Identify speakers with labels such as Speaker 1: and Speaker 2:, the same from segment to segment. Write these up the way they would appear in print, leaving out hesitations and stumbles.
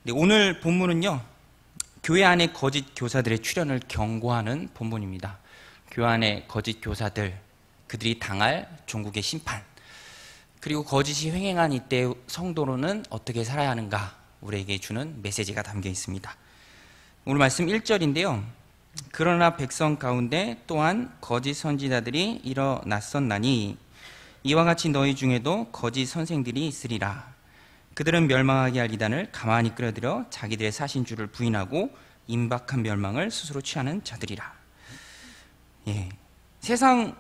Speaker 1: 네, 오늘 본문은요, 교회 안의 거짓 교사들의 출현을 경고하는 본문입니다. 교회 안의 거짓 교사들, 그들이 당할 종국의 심판, 그리고 거짓이 횡행한 이때 성도로는 어떻게 살아야 하는가 우리에게 주는 메시지가 담겨 있습니다. 오늘 말씀 1절인데요. 그러나 백성 가운데 또한 거짓 선지자들이 일어났었나니 이와 같이 너희 중에도 거짓 선생들이 있으리라. 그들은 멸망하게 할 이단을 가만히 끌어들여 자기들의 사신주를 부인하고 임박한 멸망을 스스로 취하는 자들이라. 예, 세상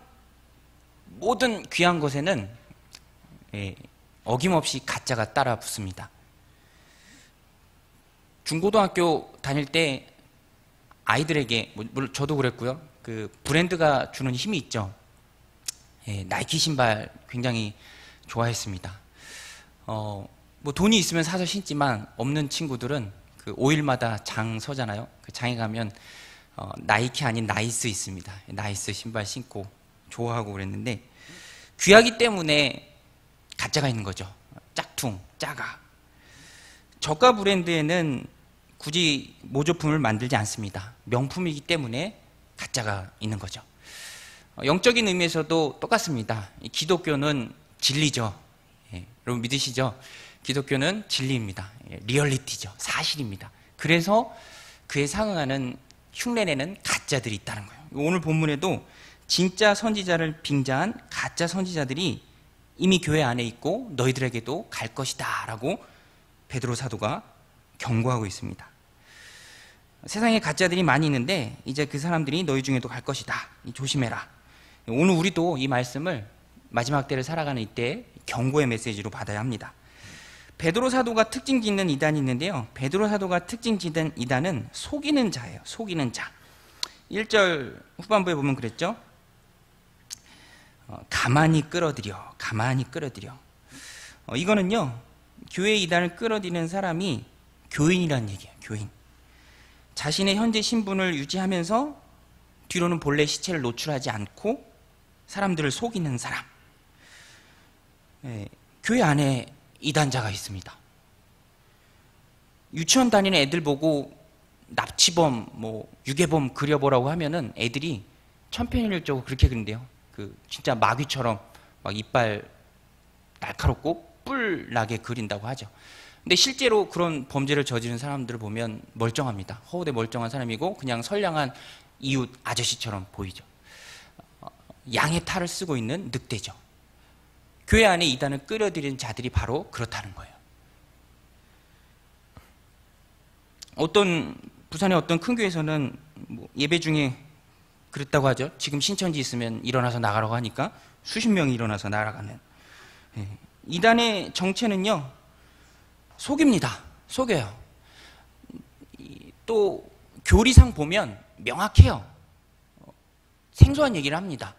Speaker 1: 모든 귀한 것에는 어김없이 가짜가 따라 붙습니다. 중고등학교 다닐 때 아이들에게, 물론 저도 그랬고요, 그 브랜드가 주는 힘이 있죠. 나이키 신발 굉장히 좋아했습니다. 뭐 돈이 있으면 사서 신지만 없는 친구들은 그 5일마다 장 서잖아요. 그 장에 가면 나이키 아닌 나이스 있습니다. 나이스 신발 신고 좋아하고 그랬는데, 귀하기 때문에 가짜가 있는 거죠. 짝퉁, 짜가. 저가 브랜드에는 굳이 모조품을 만들지 않습니다. 명품이기 때문에 가짜가 있는 거죠. 영적인 의미에서도 똑같습니다. 기독교는 진리죠. 여러분 믿으시죠? 기독교는 진리입니다. 리얼리티죠. 사실입니다. 그래서 그에 상응하는 흉내내는 가짜들이 있다는 거예요. 오늘 본문에도 진짜 선지자를 빙자한 가짜 선지자들이 이미 교회 안에 있고 너희들에게도 갈 것이다 라고 베드로 사도가 경고하고 있습니다. 세상에 가짜들이 많이 있는데 이제 그 사람들이 너희 중에도 갈 것이다. 조심해라. 오늘 우리도 이 말씀을 마지막 때를 살아가는 이때 경고의 메시지로 받아야 합니다. 베드로 사도가 특징 짓는 이단이 있는데요. 베드로 사도가 특징 짓는 이단은 속이는 자예요. 속이는 자. 1절 후반부에 보면 그랬죠. 가만히 끌어들여. 가만히 끌어들여. 이거는요, 교회 이단을 끌어들이는 사람이 교인이라는 얘기예요. 교인. 자신의 현재 신분을 유지하면서 뒤로는 본래 시체를 노출하지 않고 사람들을 속이는 사람. 교회 안에 이단자가 있습니다. 유치원 다니는 애들 보고 납치범, 유괴범 그려보라고 하면은 애들이 천편일률적으로 그렇게 그린대요. 진짜 마귀처럼 막 이빨 날카롭고 뿔나게 그린다고 하죠. 근데 실제로 그런 범죄를 저지른 사람들을 보면 멀쩡합니다. 허우대 멀쩡한 사람이고 그냥 선량한 이웃 아저씨처럼 보이죠. 양의 탈을 쓰고 있는 늑대죠. 교회 안에 이단을 끌어들이는 자들이 바로 그렇다는 거예요. 부산의 어떤 큰 교회에서는 예배 중에 그랬다고 하죠. 지금 신천지 있으면 일어나서 나가라고 하니까 수십 명이 일어나서 날아가는. 이단의 정체는요, 속입니다. 속여요. 또 교리상 보면 명확해요. 생소한 얘기를 합니다.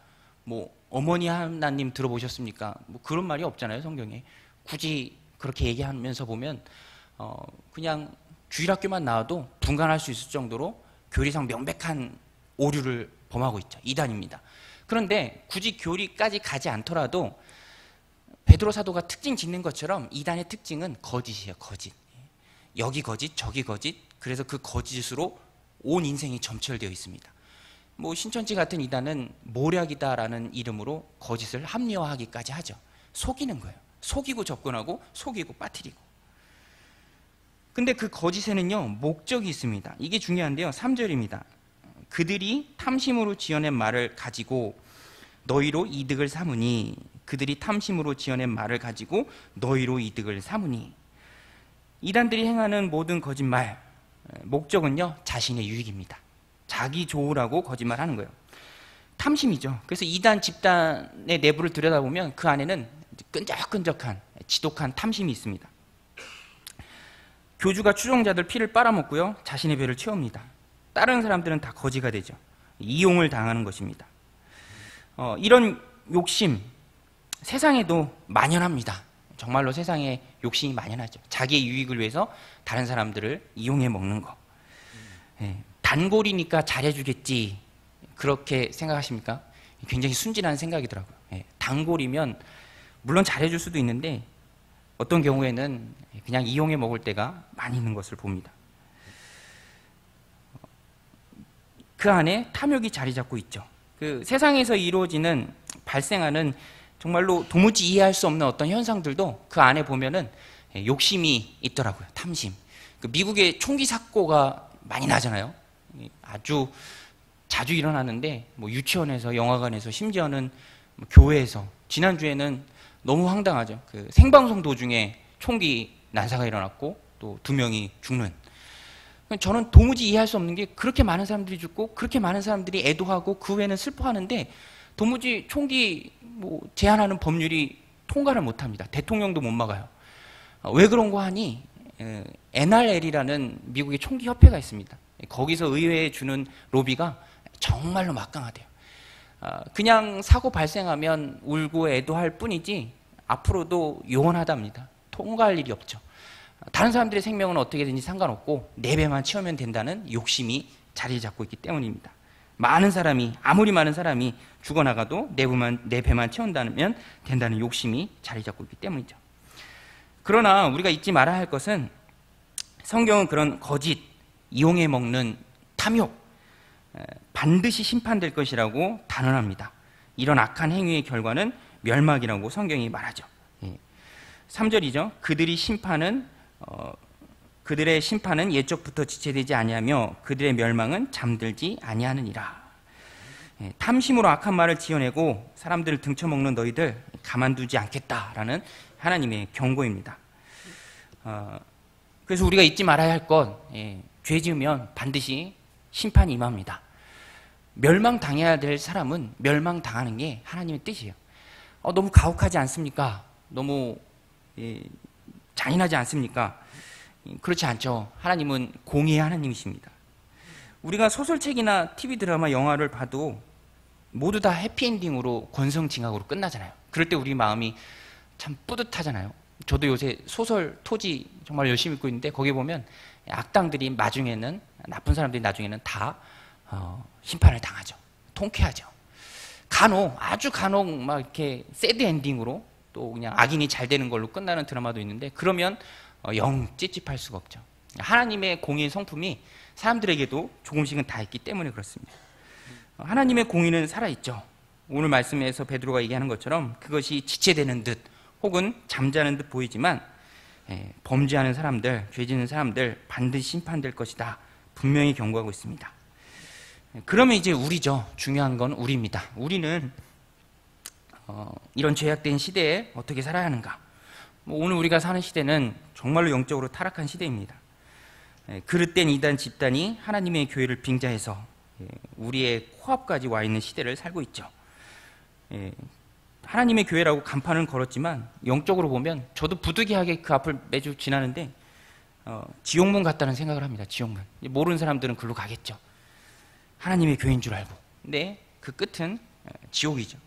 Speaker 1: 어머니 하나님 들어보셨습니까? 그런 말이 없잖아요, 성경에. 굳이 그렇게 얘기하면서 보면 그냥 주일학교만 나와도 분간할 수 있을 정도로 교리상 명백한 오류를 범하고 있죠. 이단입니다. 그런데 굳이 교리까지 가지 않더라도 베드로 사도가 특징 짓는 것처럼 이단의 특징은 거짓이에요. 거짓. 여기 거짓, 저기 거짓. 그래서 그 거짓으로 온 인생이 점철되어 있습니다. 신천지 같은 이단은 모략이다라는 이름으로 거짓을 합리화하기까지 하죠. 속이는 거예요. 속이고 접근하고 속이고 빠뜨리고. 근데 그 거짓에는요, 목적이 있습니다. 이게 중요한데요. 3절입니다. 그들이 탐심으로 지어낸 말을 가지고 너희로 이득을 삼으니, 그들이 탐심으로 지어낸 말을 가지고 너희로 이득을 삼으니. 이단들이 행하는 모든 거짓말, 목적은요, 자신의 유익입니다. 자기 좋으라고 거짓말하는 거예요. 탐심이죠. 그래서 이단 집단의 내부를 들여다보면 그 안에는 끈적끈적한 지독한 탐심이 있습니다. 교주가 추종자들 피를 빨아먹고요, 자신의 배를 채웁니다. 다른 사람들은 다 거지가 되죠. 이용을 당하는 것입니다. 이런 욕심, 세상에도 만연합니다. 정말로 세상에 욕심이 만연하죠. 자기의 유익을 위해서 다른 사람들을 이용해 먹는 거. 단골이니까 잘해주겠지, 그렇게 생각하십니까? 굉장히 순진한 생각이더라고요. 단골이면 물론 잘해줄 수도 있는데 어떤 경우에는 그냥 이용해 먹을 때가 많이 있는 것을 봅니다. 그 안에 탐욕이 자리 잡고 있죠. 그 세상에서 이루어지는 발생하는 정말로 도무지 이해할 수 없는 어떤 현상들도 그 안에 보면은 욕심이 있더라고요. 탐심. 그 미국의 총기 사고가 많이 나잖아요. 아주 자주 일어나는데 뭐 유치원에서, 영화관에서, 심지어는 뭐 교회에서. 지난주에는 너무 황당하죠. 그 생방송 도중에 총기 난사가 일어났고 또 2명이 죽는. 저는 도무지 이해할 수 없는 게 그렇게 많은 사람들이 죽고 그렇게 많은 사람들이 애도하고 그 후에는 슬퍼하는데 도무지 총기 뭐 제한하는 법률이 통과를 못합니다. 대통령도 못 막아요. 왜 그런가 하니 NRL이라는 미국의 총기 협회가 있습니다. 거기서 의회에 주는 로비가 정말로 막강하대요. 그냥 사고 발생하면 울고 애도할 뿐이지 앞으로도 요원하답니다. 통과할 일이 없죠. 다른 사람들의 생명은 어떻게든지 상관없고 내 배만 채우면 된다는 욕심이 자리 잡고 있기 때문입니다. 많은 사람이, 아무리 많은 사람이 죽어나가도 내 배만 채운다면 된다는 욕심이 자리 잡고 있기 때문이죠. 그러나 우리가 잊지 말아야 할 것은 성경은 그런 거짓, 이용해 먹는 탐욕, 반드시 심판될 것이라고 단언합니다. 이런 악한 행위의 결과는 멸망이라고 성경이 말하죠. 3절이죠. 그들의 심판은 예적부터 지체되지 아니하며 그들의 멸망은 잠들지 아니하느니라. 탐심으로 악한 말을 지어내고 사람들을 등쳐먹는 너희들 가만두지 않겠다라는 하나님의 경고입니다. 그래서 우리가 잊지 말아야 할 것, 죄 지으면 반드시 심판이 임합니다. 멸망당해야 될 사람은 멸망당하는 게 하나님의 뜻이에요. 너무 가혹하지 않습니까? 너무 잔인하지 않습니까? 그렇지 않죠. 하나님은 공의의 하나님이십니다. 우리가 소설책이나 TV 드라마, 영화를 봐도 모두 다 해피엔딩으로 권성징악으로 끝나잖아요. 그럴 때 우리 마음이 참 뿌듯하잖아요. 저도 요새 소설 토지 정말 열심히 읽고 있는데 거기 보면 악당들이 나중에는, 나쁜 사람들이 나중에는 다 심판을 당하죠. 통쾌하죠. 아주 간혹 막 이렇게 새드 엔딩으로 또 그냥 악인이 잘 되는 걸로 끝나는 드라마도 있는데 그러면 영 찝찝할 수가 없죠. 하나님의 공의의 성품이 사람들에게도 조금씩은 다 있기 때문에 그렇습니다. 하나님의 공의는 살아있죠. 오늘 말씀에서 베드로가 얘기하는 것처럼 그것이 지체되는 듯 혹은 잠자는 듯 보이지만 범죄하는 사람들, 죄 짓는 사람들 반드시 심판될 것이다. 분명히 경고하고 있습니다. 그러면 이제 우리죠. 중요한 건 우리입니다. 우리는 이런 죄악된 시대에 어떻게 살아야 하는가? 오늘 우리가 사는 시대는 정말로 영적으로 타락한 시대입니다. 그릇된 이단 집단이 하나님의 교회를 빙자해서 우리의 코앞까지 와 있는 시대를 살고 있죠. 하나님의 교회라고 간판은 걸었지만 영적으로 보면 저도 부득이하게 그 앞을 매주 지나는데 지옥문 같다는 생각을 합니다. 지옥문. 모르는 사람들은 글로 가겠죠. 하나님의 교회인 줄 알고. 근데 그 끝은 지옥이죠.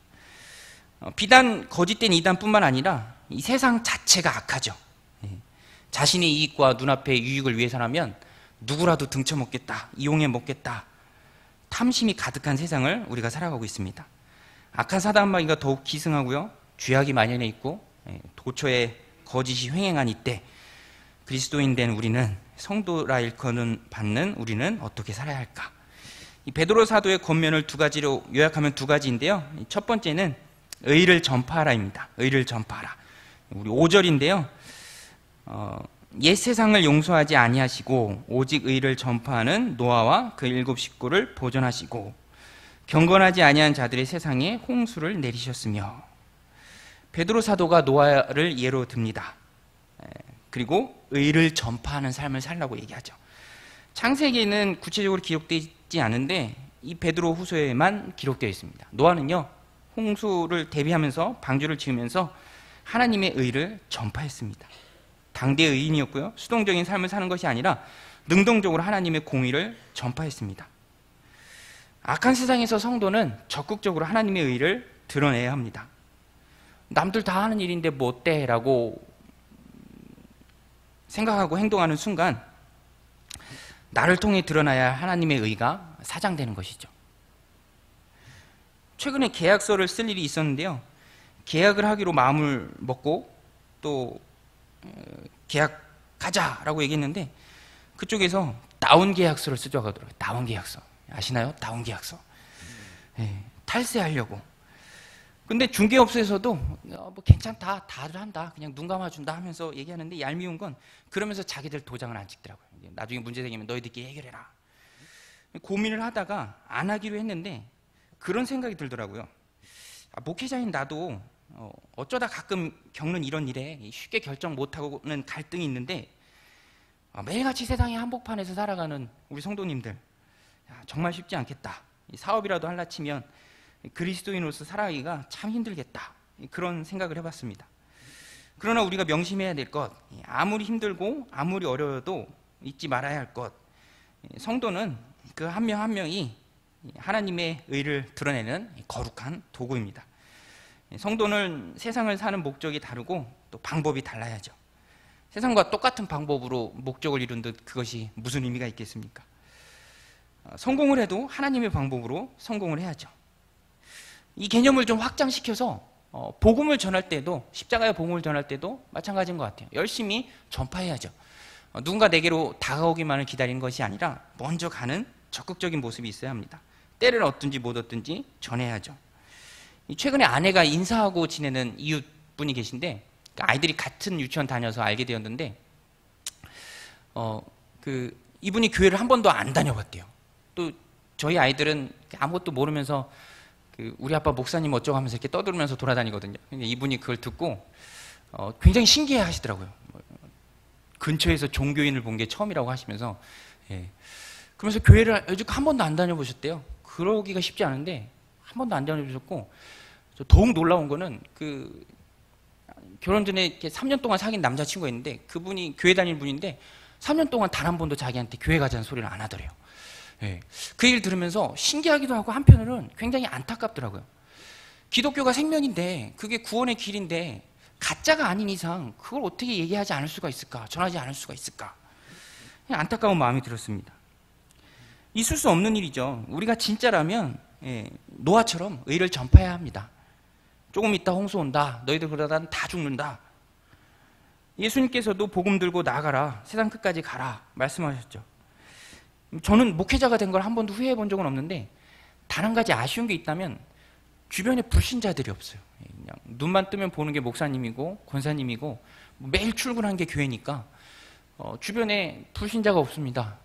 Speaker 1: 비단 거짓된 이단뿐만 아니라 이 세상 자체가 악하죠. 자신의 이익과 눈앞의 유익을 위해서라면 누구라도 등쳐먹겠다, 이용해 먹겠다. 탐심이 가득한 세상을 우리가 살아가고 있습니다. 악한 사단 마귀가 더욱 기승하고요. 죄악이 만연해 있고 도처에 거짓이 횡행한 이때 그리스도인 된 우리는, 성도라 일컬음 받는 우리는 어떻게 살아야 할까? 이 베드로 사도의 권면을 두 가지로 요약하면 두 가지인데요. 첫 번째는 의를 전파하라입니다. 의를 전파하라. 우리 5절인데요. 옛 세상을 용서하지 아니하시고 오직 의를 전파하는 노아와 그 7 식구를 보존하시고 경건하지 아니한 자들의 세상에 홍수를 내리셨으며. 베드로 사도가 노아를 예로 듭니다. 그리고 의를 전파하는 삶을 살라고 얘기하죠. 창세기에는 구체적으로 기록되어 있지 않은데 이 베드로 후서에만 기록되어 있습니다. 노아는요, 홍수를 대비하면서 방주를 지으면서 하나님의 의를 전파했습니다. 당대의 의인이었고요. 수동적인 삶을 사는 것이 아니라 능동적으로 하나님의 공의를 전파했습니다. 악한 세상에서 성도는 적극적으로 하나님의 의를 드러내야 합니다. 남들 다 하는 일인데 뭐 어때? 라고 생각하고 행동하는 순간 나를 통해 드러나야 하나님의 의가 사장되는 것이죠. 최근에 계약서를 쓸 일이 있었는데요. 계약을 하기로 마음을 먹고 또 계약하자라고 얘기했는데 그쪽에서 다운 계약서를 쓰자고 하더라고요. 다운 계약서. 아시나요? 다운 계약서. 예, 탈세하려고. 근데 중개업소에서도 뭐 괜찮다, 다들 한다, 그냥 눈 감아준다 하면서 얘기하는데 얄미운 건 그러면서 자기들 도장을 안 찍더라고요. 나중에 문제 생기면 너희들끼리 해결해라. 고민을 하다가 안 하기로 했는데 그런 생각이 들더라고요. 목회자인 나도 어쩌다 가끔 겪는 이런 일에 쉽게 결정 못하고는 갈등이 있는데 매일같이 세상의 한복판에서 살아가는 우리 성도님들 정말 쉽지 않겠다. 사업이라도 할라 치면 그리스도인으로서 살아가기가 참 힘들겠다. 그런 생각을 해봤습니다. 그러나 우리가 명심해야 될 것, 아무리 힘들고 아무리 어려워도 잊지 말아야 할 것, 성도는 그 한 명 한 명이 하나님의 의를 드러내는 거룩한 도구입니다. 성도는 세상을 사는 목적이 다르고 또 방법이 달라야죠. 세상과 똑같은 방법으로 목적을 이룬 듯 그것이 무슨 의미가 있겠습니까? 성공을 해도 하나님의 방법으로 성공을 해야죠. 이 개념을 좀 확장시켜서 복음을 전할 때도, 십자가의 복음을 전할 때도 마찬가지인 것 같아요. 열심히 전파해야죠. 누군가 내게로 다가오기만을 기다리는 것이 아니라 먼저 가는 적극적인 모습이 있어야 합니다. 때를 얻든지 못 얻든지 전해야죠. 최근에 아내가 인사하고 지내는 이웃분이 계신데 아이들이 같은 유치원 다녀서 알게 되었는데 이분이 교회를 한 번도 안 다녀봤대요. 또 저희 아이들은 아무것도 모르면서 우리 아빠 목사님 어쩌고 하면서 이렇게 떠들면서 돌아다니거든요. 근데 이분이 그걸 듣고 굉장히 신기해 하시더라고요. 근처에서 종교인을 본 게 처음이라고 하시면서 그러면서 교회를 요즘 한 번도 안 다녀보셨대요. 그러기가 쉽지 않은데 한 번도 안 다녀보셨고 더욱 놀라운 거는 결혼 전에 이렇게 3년 동안 사귄 남자친구가 있는데 그분이 교회 다니는 분인데 3년 동안 단 한 번도 자기한테 교회 가자는 소리를 안 하더래요. 그 얘기를 들으면서 신기하기도 하고 한편으로는 굉장히 안타깝더라고요. 기독교가 생명인데 그게 구원의 길인데 가짜가 아닌 이상 그걸 어떻게 얘기하지 않을 수가 있을까? 전하지 않을 수가 있을까? 그냥 안타까운 마음이 들었습니다. 있을 수 없는 일이죠. 우리가 진짜라면 노아처럼 의를 전파해야 합니다. 조금 있다 홍수 온다. 너희들 그러다 다 죽는다. 예수님께서도 복음 들고 나가라. 세상 끝까지 가라. 말씀하셨죠. 저는 목회자가 된 걸 한 번도 후회해 본 적은 없는데 단 한 가지 아쉬운 게 있다면 주변에 불신자들이 없어요. 그냥 눈만 뜨면 보는 게 목사님이고 권사님이고 매일 출근하는 게 교회니까 주변에 불신자가 없습니다.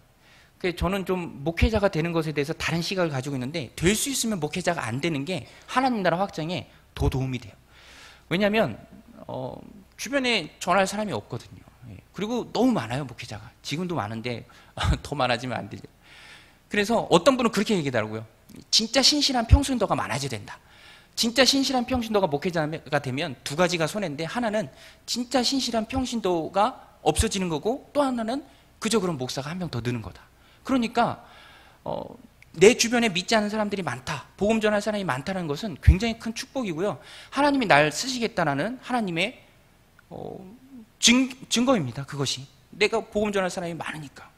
Speaker 1: 그래서 저는 좀 목회자가 되는 것에 대해서 다른 시각을 가지고 있는데 될 수 있으면 목회자가 안 되는 게 하나님 나라 확장에 더 도움이 돼요. 왜냐하면 주변에 전할 사람이 없거든요. 그리고 너무 많아요, 목회자가. 지금도 많은데 더 많아지면 안 되죠. 그래서 어떤 분은 그렇게 얘기하더라고요. 진짜 신실한 평신도가 많아져야 된다. 진짜 신실한 평신도가 목회자가 되면 두 가지가 손해인데 하나는 진짜 신실한 평신도가 없어지는 거고 또 하나는 그저 그런 목사가 한 명 더 느는 거다. 그러니까 내 주변에 믿지 않는 사람들이 많다. 복음 전할 사람이 많다는 것은 굉장히 큰 축복이고요. 하나님이 날 쓰시겠다라는 하나님의 증거입니다. 그것이. 내가 복음 전할 사람이 많으니까.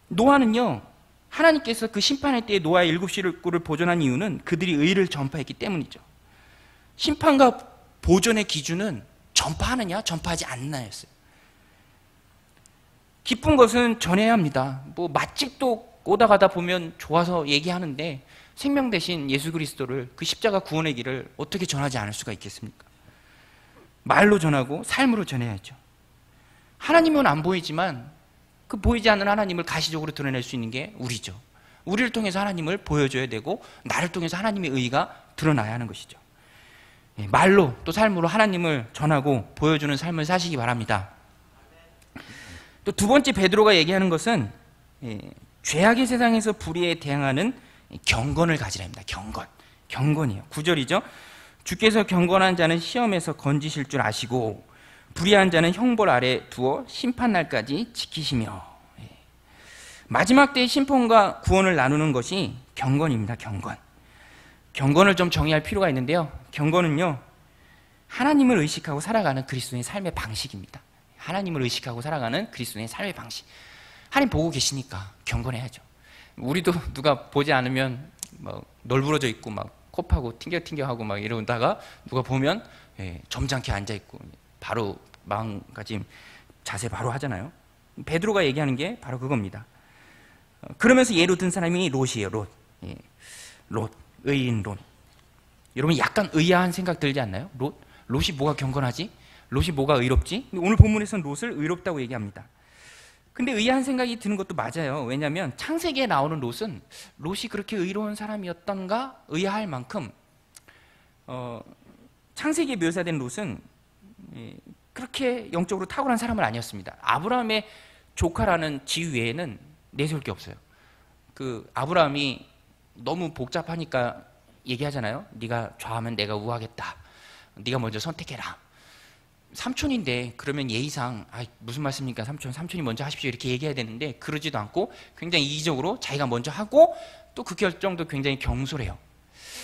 Speaker 1: 노아는요. 하나님께서 그 심판의 때에 노아의 7 식구를 보존한 이유는 그들이 의를 전파했기 때문이죠. 심판과 보존의 기준은 전파하느냐 전파하지 않느냐였어요. 기쁜 것은 전해야 합니다. 뭐 맛집도 오다 가다 보면 좋아서 얘기하는데 생명 대신 예수 그리스도를 그 십자가 구원의 길을 어떻게 전하지 않을 수가 있겠습니까? 말로 전하고 삶으로 전해야죠. 하나님은 안 보이지만 그 보이지 않는 하나님을 가시적으로 드러낼 수 있는 게 우리죠. 우리를 통해서 하나님을 보여줘야 되고 나를 통해서 하나님의 의가 드러나야 하는 것이죠. 말로 또 삶으로 하나님을 전하고 보여주는 삶을 사시기 바랍니다. 또 두 번째 베드로가 얘기하는 것은 죄악의 세상에서 불의에 대항하는 경건을 가지라 합니다. 경건이에요. 9절이죠. 주께서 경건한 자는 시험에서 건지실 줄 아시고 불의한 자는 형벌 아래 두어 심판날까지 지키시며. 마지막 때의 심판과 구원을 나누는 것이 경건입니다. 경건을 좀 정의할 필요가 있는데요. 경건은요, 하나님을 의식하고 살아가는 그리스도인의 삶의 방식입니다. 하나님을 의식하고 살아가는 그리스도인의 삶의 방식. 하나님 보고 계시니까 경건해야죠. 우리도 누가 보지 않으면 막 널브러져 있고 막 코파고 튕겨하고 막 이러다가 누가 보면 점잖게 앉아 있고 바로 마음가짐, 자세 바로 하잖아요. 베드로가 얘기하는 게 바로 그겁니다. 그러면서 예로 든 사람이 롯이에요. 롯. 예. 롯. 의인 롯. 여러분 약간 의아한 생각 들지 않나요? 롯이 뭐가 경건하지? 롯이 뭐가 의롭지? 오늘 본문에서는 롯을 의롭다고 얘기합니다. 근데 의아한 생각이 드는 것도 맞아요. 왜냐하면 창세기에 나오는 롯이 그렇게 의로운 사람이었던가 의아할 만큼 창세기에 묘사된 롯은 그렇게 영적으로 탁월한 사람은 아니었습니다. 아브라함의 조카라는 지위 외에는 내세울 게 없어요. 그 아브라함이 너무 복잡하니까 얘기하잖아요. 네가 좌하면 내가 우하겠다. 네가 먼저 선택해라. 삼촌인데 그러면 예의상 무슨 말씀입니까? 삼촌이 먼저 하십시오 이렇게 얘기해야 되는데 그러지도 않고 굉장히 이기적으로 자기가 먼저 하고 또 그 결정도 굉장히 경솔해요.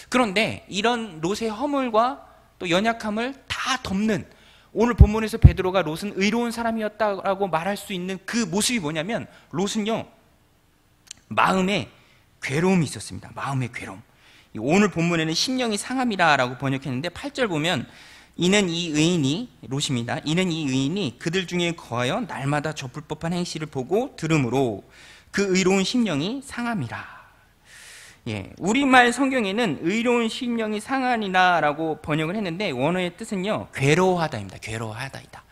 Speaker 1: 그런데 이런 롯의 허물과 또 연약함을 다 덮는 오늘 본문에서 베드로가 롯은 의로운 사람이었다라고 말할 수 있는 그 모습이 뭐냐면 롯은요 마음에 괴로움이 있었습니다. 마음의 괴로움. 오늘 본문에는 심령이 상함이라라고 번역했는데 8절 보면 이는 이 의인이 롯입니다. 이는 이 의인이 그들 중에 거하여 날마다 저불법한 행실을 보고 들음으로 그 의로운 심령이 상함이라. 예, 우리말 성경에는 의로운 심령이 상하니라라고 번역을 했는데 원어의 뜻은요 괴로워하다입니다. 괴로워하다이다.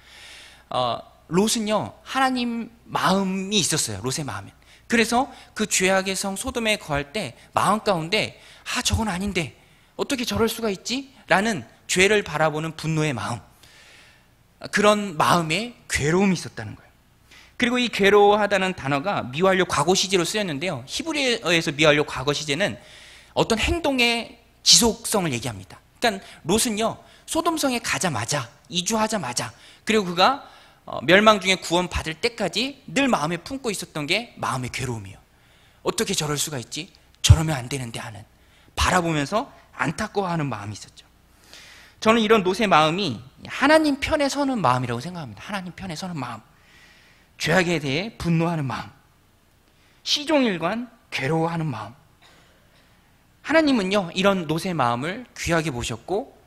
Speaker 1: 롯은요 하나님 마음이 있었어요. 롯의 마음에. 그래서 그 죄악의 성 소돔에 거할 때 마음 가운데 저건 아닌데 어떻게 저럴 수가 있지? 라는 죄를 바라보는 분노의 마음, 그런 마음에 괴로움이 있었다는 거예요. 그리고 이 괴로워하다는 단어가 미완료 과거 시제로 쓰였는데요, 히브리어에서 미완료 과거 시제는 어떤 행동의 지속성을 얘기합니다. 그러니까 롯은요 소돔성에 가자마자, 이주하자마자, 그리고 그가 멸망 중에 구원받을 때까지 늘 마음에 품고 있었던 게 마음의 괴로움이에요. 어떻게 저럴 수가 있지? 저러면 안 되는데 하는, 바라보면서 안타까워하는 마음이 있었죠. 저는 이런 롯의 마음이 하나님 편에 서는 마음이라고 생각합니다. 하나님 편에 서는 마음, 죄악에 대해 분노하는 마음, 시종일관 괴로워하는 마음. 하나님은요 이런 롯의 마음을 귀하게 보셨고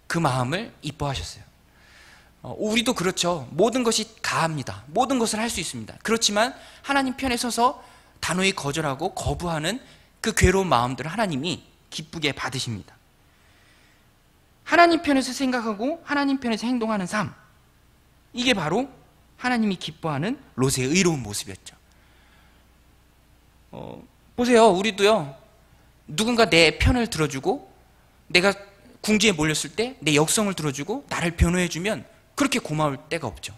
Speaker 1: 그 마음을 이뻐하셨어요. 우리도 그렇죠. 모든 것이 가합니다. 모든 것을 할 수 있습니다. 그렇지만 하나님 편에 서서 단호히 거절하고 거부하는 그 괴로운 마음들을 하나님이 기쁘게 받으십니다. 하나님 편에서 생각하고 하나님 편에서 행동하는 삶, 이게 바로 하나님이 기뻐하는 롯의 의로운 모습이었죠. 보세요. 우리도요 누군가 내 편을 들어주고 내가 궁지에 몰렸을 때 내 역성을 들어주고 나를 변호해주면 그렇게 고마울 때가 없죠.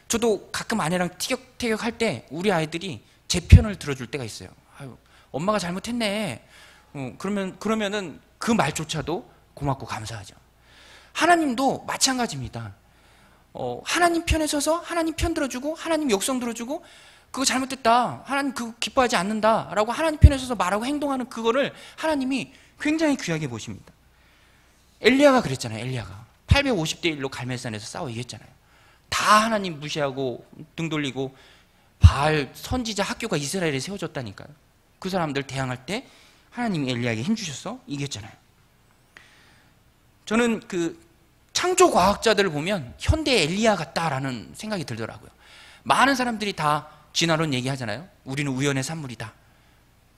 Speaker 1: 저도 가끔 아내랑 티격태격 할 때 우리 아이들이 제 편을 들어줄 때가 있어요. 아유, 엄마가 잘못했네. 그러면은 그 말조차도 고맙고 감사하죠. 하나님도 마찬가지입니다. 하나님 편에 서서 하나님 편 들어주고 하나님 역성 들어주고 그거 잘못됐다, 하나님 그거 기뻐하지 않는다 라고 하나님 편에 서서 말하고 행동하는 그거를 하나님이 굉장히 귀하게 보십니다. 엘리야가 그랬잖아요. 엘리야가 850대 1로 갈멜산에서 싸워 이겼잖아요. 다 하나님 무시하고 등 돌리고 바알 선지자 학교가 이스라엘에 세워졌다니까요. 그 사람들 대항할 때 하나님이 엘리야에게 힘주셔서 이겼잖아요. 저는 그 창조 과학자들을 보면 현대 엘리야 같다라는 생각이 들더라고요. 많은 사람들이 다 진화론 얘기하잖아요. 우리는 우연의 산물이다,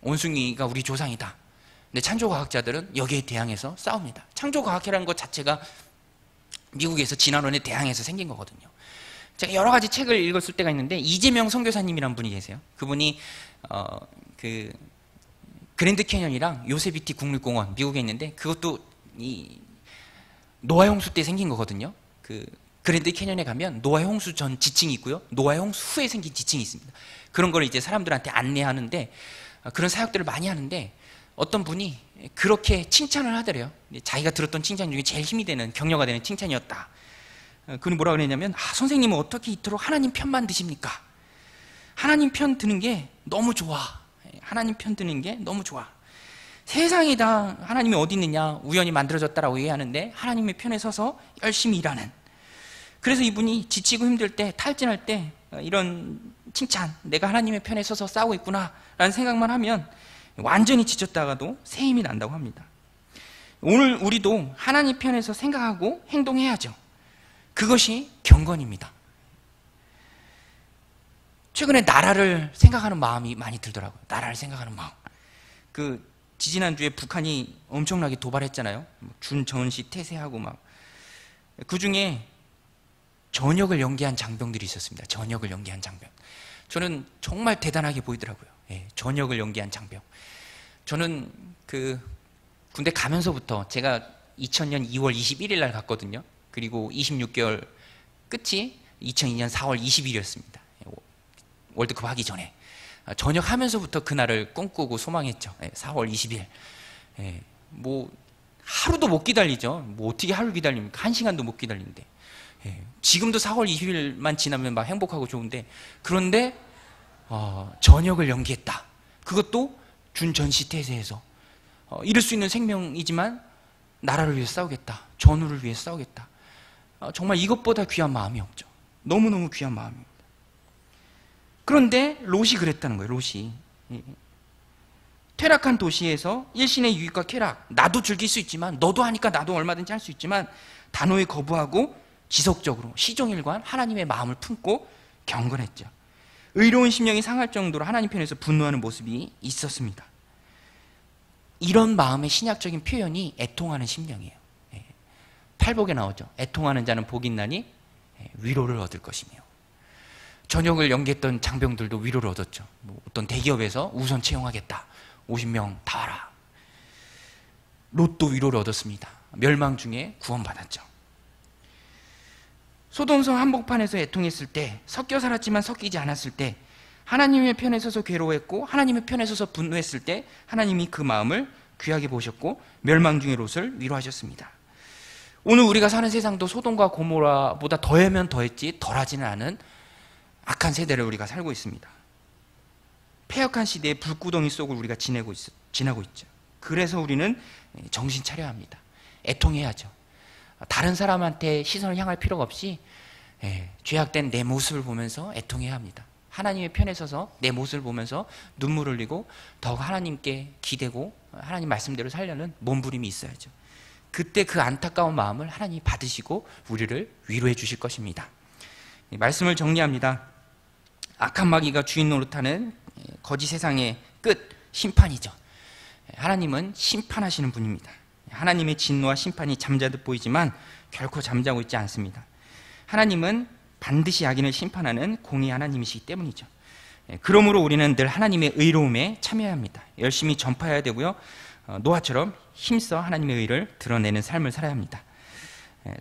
Speaker 1: 원숭이가 우리 조상이다. 근데 창조 과학자들은 여기에 대항해서 싸웁니다. 창조 과학이라는 것 자체가 미국에서 진화론에 대항해서 생긴 거거든요. 제가 여러 가지 책을 읽었을 때가 있는데 이재명 선교사님이라는 분이 계세요. 그분이 그 그랜드 캐년이랑 요세미티 국립공원 미국에 있는데 그것도 이 노아 홍수 때 생긴 거거든요. 그 그랜드 캐년에 가면 노아 홍수 전 지층이 있고요, 노아 홍수 후에 생긴 지층이 있습니다. 그런 걸 이제 사람들한테 안내하는데 그런 사역들을 많이 하는데 어떤 분이 그렇게 칭찬을 하더래요. 자기가 들었던 칭찬 중에 제일 힘이 되는, 격려가 되는 칭찬이었다. 그분이 뭐라 그랬냐면, 선생님은 어떻게 이토록 하나님 편만 드십니까? 하나님 편 드는 게 너무 좋아. 하나님 편 드는 게 너무 좋아. 세상이 다 하나님이 어디 있느냐, 우연히 만들어졌다라고 얘기하는데 하나님의 편에 서서 열심히 일하는. 그래서 이분이 지치고 힘들 때, 탈진할 때 이런 칭찬, 내가 하나님의 편에 서서 싸우고 있구나 라는 생각만 하면 완전히 지쳤다가도 새 힘이 난다고 합니다. 오늘 우리도 하나님 편에서 생각하고 행동해야죠. 그것이 경건입니다. 최근에 나라를 생각하는 마음이 많이 들더라고요. 나라를 생각하는 마음. 지지난주에 북한이 엄청나게 도발했잖아요. 준전시 태세하고 막. 그 중에 전역을 연기한 장병들이 있었습니다. 전역을 연기한 장병. 저는 정말 대단하게 보이더라고요. 예, 전역을 연기한 장병. 저는 군대 가면서부터 제가 2000년 2월 21일 날 갔거든요. 그리고 26개월 끝이 2002년 4월 20일이었습니다. 월드컵 하기 전에. 전역하면서부터 그날을 꿈꾸고 소망했죠. 4월 20일. 뭐 하루도 못 기다리죠. 뭐 어떻게 하루 기다립니까? 1시간도 못 기다리는데. 지금도 4월 20일만 지나면 막 행복하고 좋은데, 그런데 전역을 연기했다. 그것도 준전시태세에서 잃을 수 있는 생명이지만 나라를 위해 싸우겠다. 전우를 위해 싸우겠다. 정말 이것보다 귀한 마음이 없죠. 너무너무 귀한 마음입니다. 그런데 롯이 그랬다는 거예요. 롯이 퇴락한 도시에서 일신의 유익과 쾌락, 나도 즐길 수 있지만, 너도 하니까 나도 얼마든지 할 수 있지만, 단호히 거부하고 지속적으로 시종일관 하나님의 마음을 품고 경건했죠. 의로운 심령이 상할 정도로 하나님 편에서 분노하는 모습이 있었습니다. 이런 마음의 신약적인 표현이 애통하는 심령이에요. 팔복에 나오죠. 애통하는 자는 복이 있나니 위로를 얻을 것이며. 전역을 연기했던 장병들도 위로를 얻었죠. 어떤 대기업에서 우선 채용하겠다. 50명 다 와라. 롯도 위로를 얻었습니다. 멸망 중에 구원받았죠. 소돔성 한복판에서 애통했을 때, 섞여 살았지만 섞이지 않았을 때, 하나님의 편에 서서 괴로워했고 하나님의 편에 서서 분노했을 때 하나님이 그 마음을 귀하게 보셨고 멸망 중의 롯을 위로하셨습니다. 오늘 우리가 사는 세상도 소돔과 고모라보다 더하면 더했지 덜하지는 않은 악한 세대를 우리가 살고 있습니다. 폐역한 시대의 불구덩이 속을 우리가 지나고 있죠. 그래서 우리는 정신 차려야 합니다. 애통해야죠. 다른 사람한테 시선을 향할 필요가 없이 죄악된 내 모습을 보면서 애통해야 합니다. 하나님의 편에 서서 내 모습을 보면서 눈물 흘리고 더욱 하나님께 기대고 하나님 말씀대로 살려는 몸부림이 있어야죠. 그때 그 안타까운 마음을 하나님이 받으시고 우리를 위로해 주실 것입니다. 말씀을 정리합니다. 악한 마귀가 주인 노릇하는 거짓 세상의 끝, 심판이죠. 하나님은 심판하시는 분입니다. 하나님의 진노와 심판이 잠자듯 보이지만 결코 잠자고 있지 않습니다. 하나님은 반드시 악인을 심판하는 공의 하나님이시기 때문이죠. 그러므로 우리는 늘 하나님의 의로움에 참여해야 합니다. 열심히 전파해야 되고요. 노아처럼 힘써 하나님의 의를 드러내는 삶을 살아야 합니다.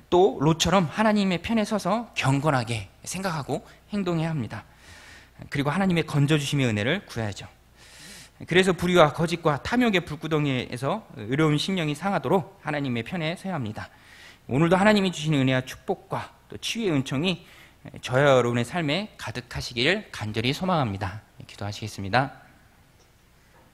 Speaker 1: 또 롯처럼 하나님의 편에 서서 경건하게 생각하고 행동해야 합니다. 그리고 하나님의 건져주심의 은혜를 구해야죠. 그래서 불의와 거짓과 탐욕의 불구덩이에서 의로운 심령이 상하도록 하나님의 편에 서야 합니다. 오늘도 하나님이 주시는 은혜와 축복과 또 치유의 은총이 저와 여러분의 삶에 가득하시기를 간절히 소망합니다. 기도하시겠습니다.